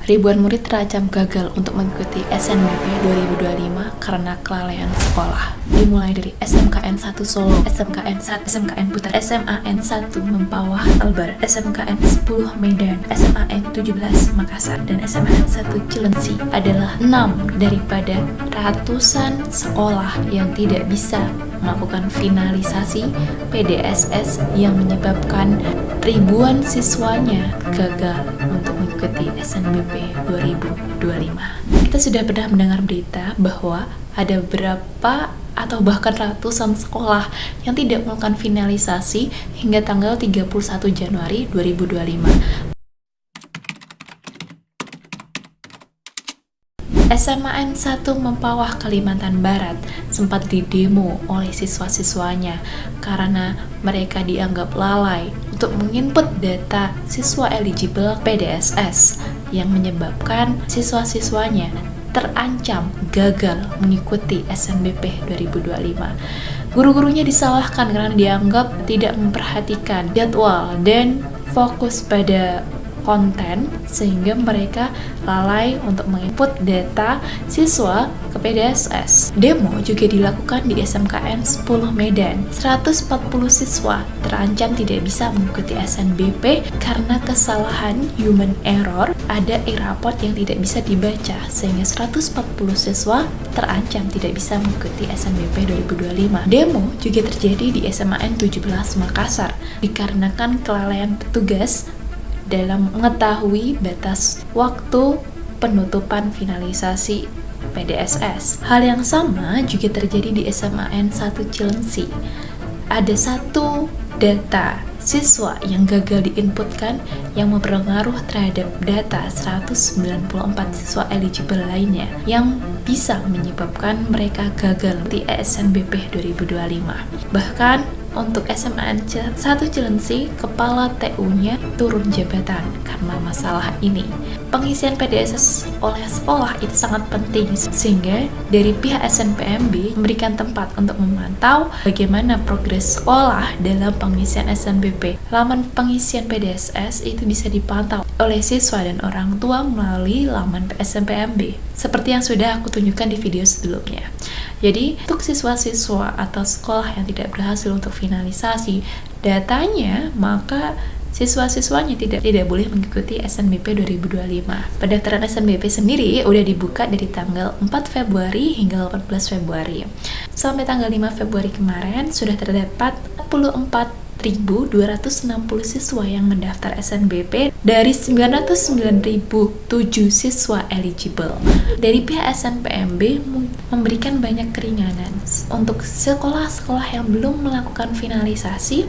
Ribuan murid terancam gagal untuk mengikuti SNBP 2025 karena kelalaian sekolah. Dimulai dari SMKN 1 Solo, SMKN 1, SMKN Putar, SMAN 1 Mempawah Kalbar, SMKN 10 Medan, SMAN 17 Makassar, dan SMAN 1 Cilengsi adalah 6 daripada ratusan sekolah yang tidak bisa melakukan finalisasi PDSS yang menyebabkan ribuan siswanya gagal untuk mengikuti SNBP 2025. Kita sudah pernah mendengar berita bahwa ada beberapa atau bahkan ratusan sekolah yang tidak melakukan finalisasi hingga tanggal 31 Januari 2025. SMAN 1 Mempawah Kalimantan Barat sempat didemo oleh siswa-siswanya karena mereka dianggap lalai untuk menginput data siswa eligible PDSS yang menyebabkan siswa-siswanya terancam gagal mengikuti SNBP 2025. Guru-gurunya disalahkan karena dianggap tidak memperhatikan jadwal dan fokus pada konten sehingga mereka lalai untuk menginput data siswa ke PDSS. Demo juga dilakukan di SMKN 10 Medan. 140 siswa terancam tidak bisa mengikuti SNBP karena kesalahan human error, ada e-raport yang tidak bisa dibaca sehingga 140 siswa terancam tidak bisa mengikuti SNBP 2025. Demo juga terjadi di SMAN 17 Makassar dikarenakan kelalaian petugas dalam mengetahui batas waktu penutupan finalisasi PDSS. Hal yang sama juga terjadi di SMAN 1 Cilengsi. Ada satu data siswa yang gagal diinputkan yang mempengaruh terhadap data 194 siswa eligible lainnya yang bisa menyebabkan mereka gagal di SNBP 2025. Bahkan untuk SMAN 1 Cilengsi, kepala TU-nya turun jabatan karena masalah ini. Pengisian PDSS oleh sekolah itu sangat penting sehingga dari pihak SNPMB memberikan tempat untuk memantau bagaimana progres sekolah dalam pengisian SNBP. Laman pengisian PDSS itu bisa dipantau oleh siswa dan orang tua melalui laman SNPMB seperti yang sudah aku tunjukkan di video sebelumnya. Jadi, untuk siswa-siswa atau sekolah yang tidak berhasil untuk finalisasi datanya, maka siswa-siswanya tidak boleh mengikuti SNBP 2025. Pendaftaran SNBP sendiri udah dibuka dari tanggal 4 Februari hingga 18 Februari. Sampai tanggal 5 Februari kemarin sudah terdapat 44.260 siswa yang mendaftar SNBP dari 909.007 siswa eligible. Dari pihak SNPMB memberikan banyak keringanan untuk sekolah-sekolah yang belum melakukan finalisasi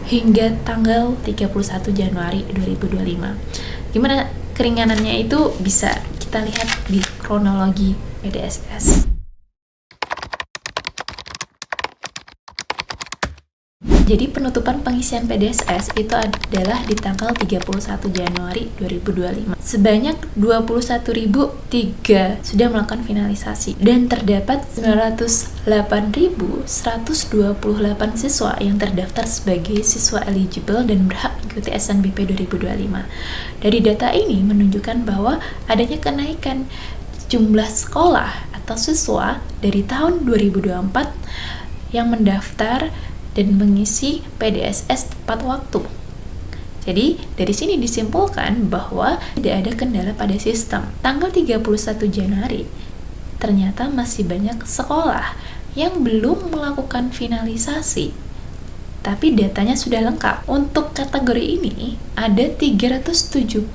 hingga tanggal 31 Januari 2025. Gimana keringanannya itu bisa kita lihat di kronologi PDSS. Jadi penutupan pengisian PDSS itu adalah di tanggal 31 Januari 2025. Sebanyak 21.003 sudah melakukan finalisasi dan terdapat 908.128 siswa yang terdaftar sebagai siswa eligible dan berhak mengikuti SNBP 2025. Dari data ini menunjukkan bahwa adanya kenaikan jumlah sekolah atau siswa dari tahun 2024 yang mendaftar dan mengisi PDSS tepat waktu. Jadi, dari sini disimpulkan bahwa tidak ada kendala pada sistem. Tanggal 31 Januari, ternyata masih banyak sekolah yang belum melakukan finalisasi, tapi datanya sudah lengkap. Untuk kategori ini, ada 373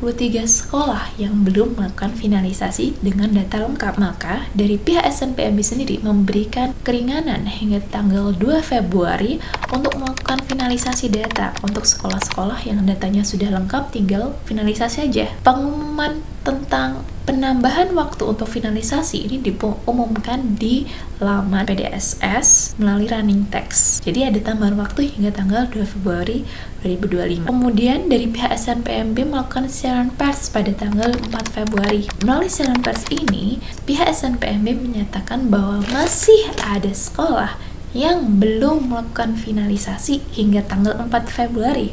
sekolah yang belum melakukan finalisasi dengan data lengkap. Maka, dari pihak SNPMB sendiri memberikan keringanan hingga tanggal 2 Februari untuk melakukan finalisasi data. Untuk sekolah-sekolah yang datanya sudah lengkap, tinggal finalisasi aja. Pengumuman tentang penambahan waktu untuk finalisasi ini diumumkan di laman PDSS melalui running text. Jadi ada tambahan waktu hingga tanggal 2 Februari 2025. Kemudian dari pihak SNPMB melakukan siaran pers pada tanggal 4 Februari. Melalui siaran pers ini, pihak SNPMB menyatakan bahwa masih ada sekolah yang belum melakukan finalisasi hingga tanggal 4 Februari.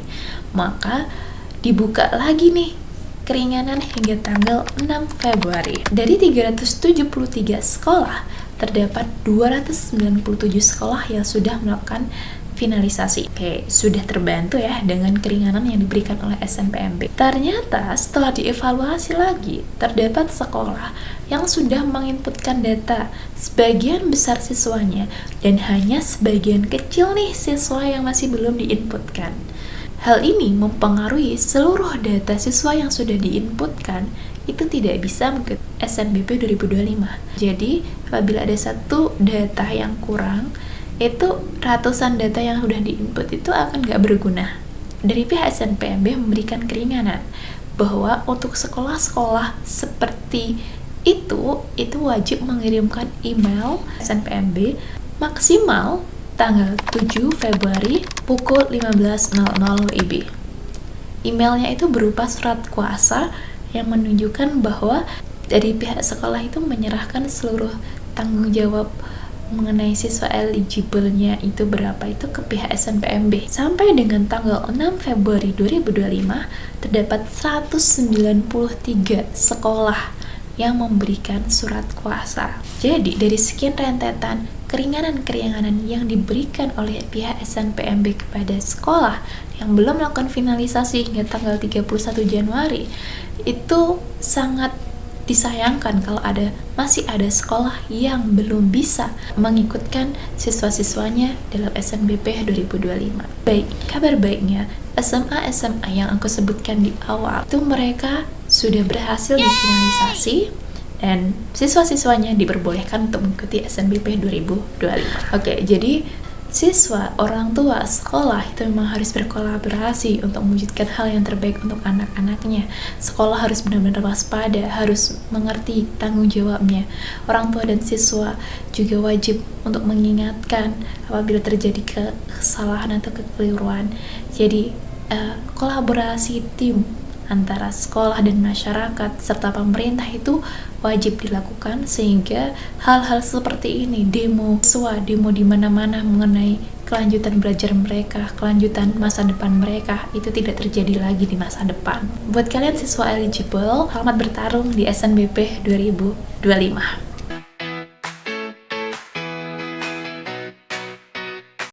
Maka dibuka lagi nih keringanan hingga tanggal 6 Februari. Dari 373 sekolah, terdapat 297 sekolah yang sudah melakukan finalisasi. Oke, sudah terbantu ya dengan keringanan yang diberikan oleh SNPMB. Ternyata setelah dievaluasi lagi, terdapat sekolah yang sudah menginputkan data sebagian besar siswanya dan hanya sebagian kecil nih siswa yang masih belum diinputkan. Hal ini mempengaruhi seluruh data siswa yang sudah diinputkan itu tidak bisa mengikuti SNBP 2025. Jadi, apabila ada satu data yang kurang, itu ratusan data yang sudah diinput itu akan nggak berguna. Dari pihak SNPMB memberikan keringanan bahwa untuk sekolah-sekolah seperti itu wajib mengirimkan email SNPMB maksimal tanggal 7 Februari pukul 15.00 WIB. Emailnya itu berupa surat kuasa yang menunjukkan bahwa dari pihak sekolah itu menyerahkan seluruh tanggung jawab mengenai siswa eligible-nya itu berapa itu ke pihak SNPMB. Sampai dengan tanggal 6 Februari 2025 terdapat 193 sekolah yang memberikan surat kuasa. Jadi dari sekian rentetan keringanan-keringanan yang diberikan oleh pihak SNPMB kepada sekolah yang belum melakukan finalisasi hingga tanggal 31 Januari, itu sangat disayangkan kalau masih ada sekolah yang belum bisa mengikutkan siswa-siswanya dalam SNBP 2025. Baik, kabar baiknya SMA yang aku sebutkan di awal itu mereka sudah berhasil difinalisasi dan siswa-siswanya diperbolehkan untuk mengikuti SNBP 2025. Oke, jadi siswa, orang tua, sekolah itu memang harus berkolaborasi untuk mewujudkan hal yang terbaik untuk anak-anaknya. Sekolah harus benar-benar waspada, harus mengerti tanggung jawabnya. Orang tua dan siswa juga wajib untuk mengingatkan apabila terjadi kesalahan atau kekeliruan. Jadi, kolaborasi tim antara sekolah dan masyarakat serta pemerintah itu wajib dilakukan sehingga hal-hal seperti ini, demo di mana-mana mengenai kelanjutan belajar mereka, kelanjutan masa depan mereka itu tidak terjadi lagi di masa depan. Buat kalian siswa eligible, selamat bertarung di SNBP 2025.